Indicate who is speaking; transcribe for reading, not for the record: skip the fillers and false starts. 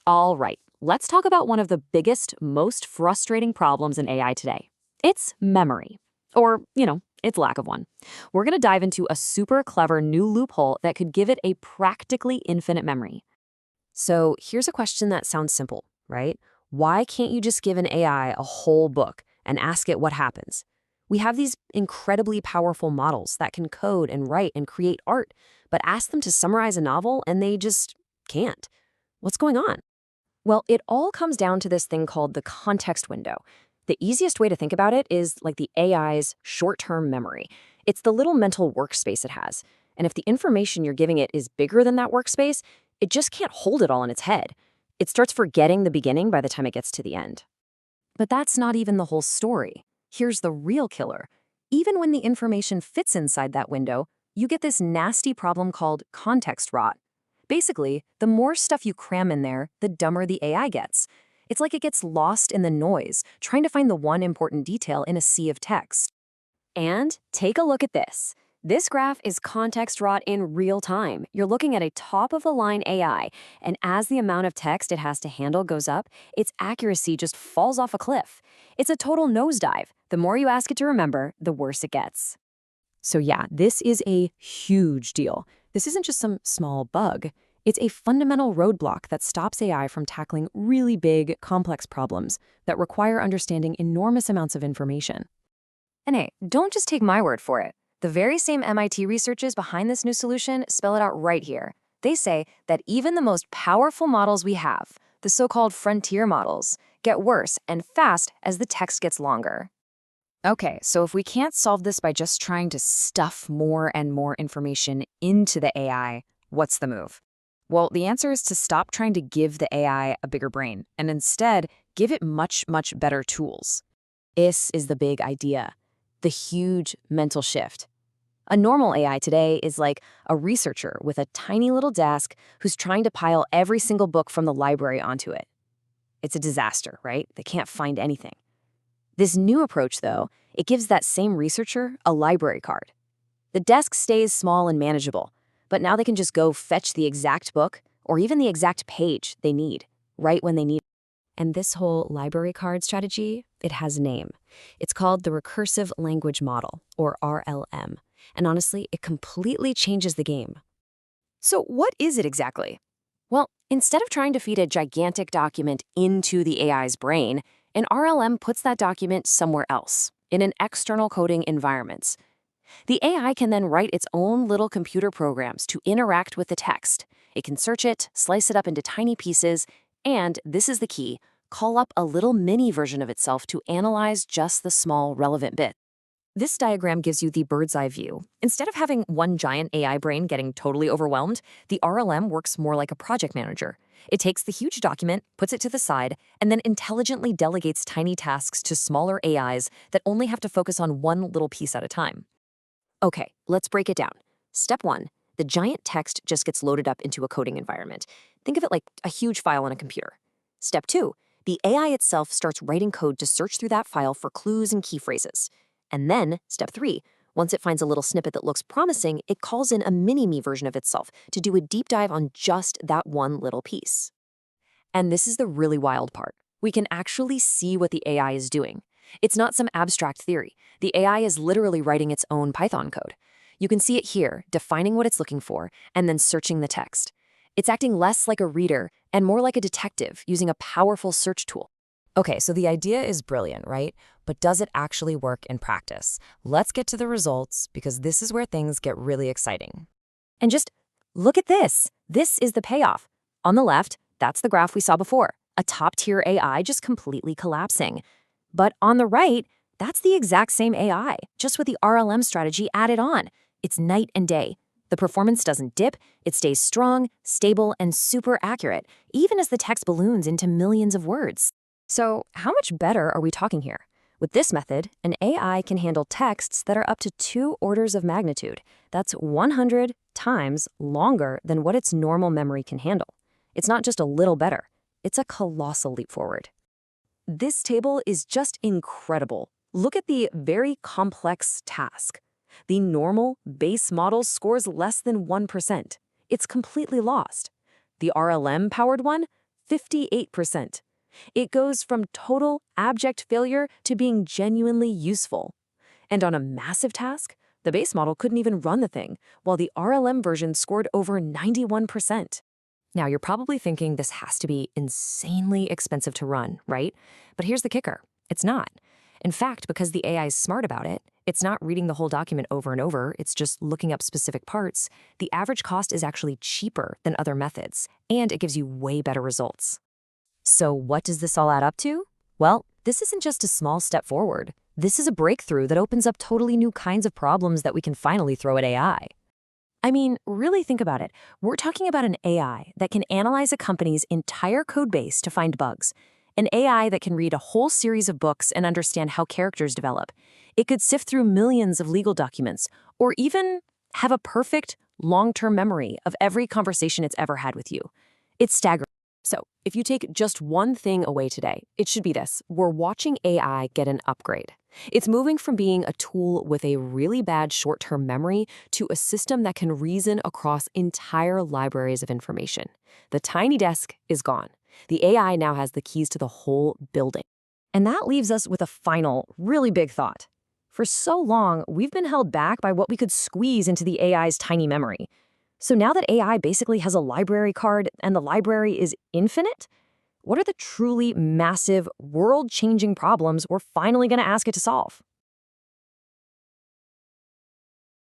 Speaker 1: All right, let's talk about one of the biggest, most frustrating problems in AI today. It's memory. Or, its lack of one. We're going to dive into a super clever new loophole that could give it a practically infinite memory. So here's a question that sounds simple, right? Why can't you just give an AI a whole book and ask it what happens? We have these incredibly powerful models that can code and write and create art, but ask them to summarize a novel and they just can't. What's going on? Well, it all comes down to this thing called the context window. The easiest way to think about it is like the AI's short-term memory. It's the little mental workspace it has. And if the information you're giving it is bigger than that workspace, it just can't hold it all in its head. It starts forgetting the beginning by the time it gets to the end. But that's not even the whole story. Here's the real killer. Even when the information fits inside that window, you get this nasty problem called context rot. Basically, the more stuff you cram in there, the dumber the AI gets. It's like it gets lost in the noise, trying to find the one important detail in a sea of text. And take a look at this. This graph is context rot in real time. You're looking at a top-of-the-line AI, and as the amount of text it has to handle goes up, its accuracy just falls off a cliff. It's a total nosedive. The more you ask it to remember, the worse it gets. So yeah, this is a huge deal. This isn't just some small bug. It's a fundamental roadblock that stops AI from tackling really big, complex problems that require understanding enormous amounts of information. And hey, don't just take my word for it. The very same MIT researchers behind this new solution spell it out right here. They say that even the most powerful models we have, the so-called frontier models, get worse and fast as the text gets longer. Okay, so if we can't solve this by just trying to stuff more and more information into the AI, what's the move? Well, the answer is to stop trying to give the AI a bigger brain and instead give it much, much better tools. This is the big idea, the huge mental shift. A normal AI today is like a researcher with a tiny little desk who's trying to pile every single book from the library onto it. It's a disaster, right? They can't find anything. This new approach, though, it gives that same researcher a library card. The desk stays small and manageable, but now they can just go fetch the exact book or even the exact page they need, right when they need it. And this whole library card strategy, it has a name. It's called the Recursive Language Model, or RLM. And honestly, it completely changes the game. So what is it exactly? Well, instead of trying to feed a gigantic document into the AI's brain, an RLM puts that document somewhere else, in an external coding environment. The AI can then write its own little computer programs to interact with the text. It can search it, slice it up into tiny pieces, and, this is the key, call up a little mini version of itself to analyze just the small relevant bit. This diagram gives you the bird's eye view. Instead of having one giant AI brain getting totally overwhelmed, the RLM works more like a project manager. It takes the huge document, puts it to the side, and then intelligently delegates tiny tasks to smaller AIs that only have to focus on one little piece at a time. Okay, let's break it down. Step 1, the giant text just gets loaded up into a coding environment. Think of it like a huge file on a computer. Step 2, the AI itself starts writing code to search through that file for clues and key phrases. And then, step 3, once it finds a little snippet that looks promising, it calls in a mini-me version of itself to do a deep dive on just that one little piece. And this is the really wild part. We can actually see what the AI is doing. It's not some abstract theory. The AI is literally writing its own Python code. You can see it here, defining what it's looking for, and then searching the text. It's acting less like a reader and more like a detective using a powerful search tool. Okay, so the idea is brilliant, right? But does it actually work in practice? Let's get to the results because this is where things get really exciting. And just look at this. This is the payoff. On the left, that's the graph we saw before, a top-tier AI just completely collapsing. But on the right, that's the exact same AI, just with the RLM strategy added on. It's night and day. The performance doesn't dip, it stays strong, stable, and super accurate, even as the text balloons into millions of words. So how much better are we talking here? With this method, an AI can handle texts that are up to 2 orders of magnitude. That's 100 times longer than what its normal memory can handle. It's not just a little better, it's a colossal leap forward. This table is just incredible. Look at the very complex task. The normal base model scores less than 1%. It's completely lost. The RLM-powered one,
Speaker 2: 58%. It goes from total abject failure to being genuinely useful. And on a massive task, the base model couldn't even run the thing, while the RLM version scored over 91%.
Speaker 1: Now, you're probably thinking this has to be insanely expensive to run, right? But here's the kicker. It's not. In fact, because the AI is smart about it, it's not reading the whole document over and over, it's just looking up specific parts. The average cost is actually cheaper than other methods, and it gives you way better results. So what does this all add up to? Well, this isn't just a small step forward. This is a breakthrough that opens up totally new kinds of problems that we can finally throw at AI. I mean, really think about it. We're talking about an AI that can analyze a company's entire code base to find bugs. An AI that can read a whole series of books and understand how characters develop. It could sift through millions of legal documents, or even have a perfect, long-term memory of every conversation it's ever had with you. It's staggering. So, if you take just one thing away today, it should be this. We're watching AI get an upgrade. It's moving from being a tool with a really bad short-term memory to a system that can reason across entire libraries of information. The tiny desk is gone. The AI now has the keys to the whole building. And that leaves us with a final, really big thought. For so long, we've been held back by what we could squeeze into the AI's tiny memory. So now that AI basically has a library card and the library is infinite, what are the truly massive, world-changing problems we're finally going to ask it to solve?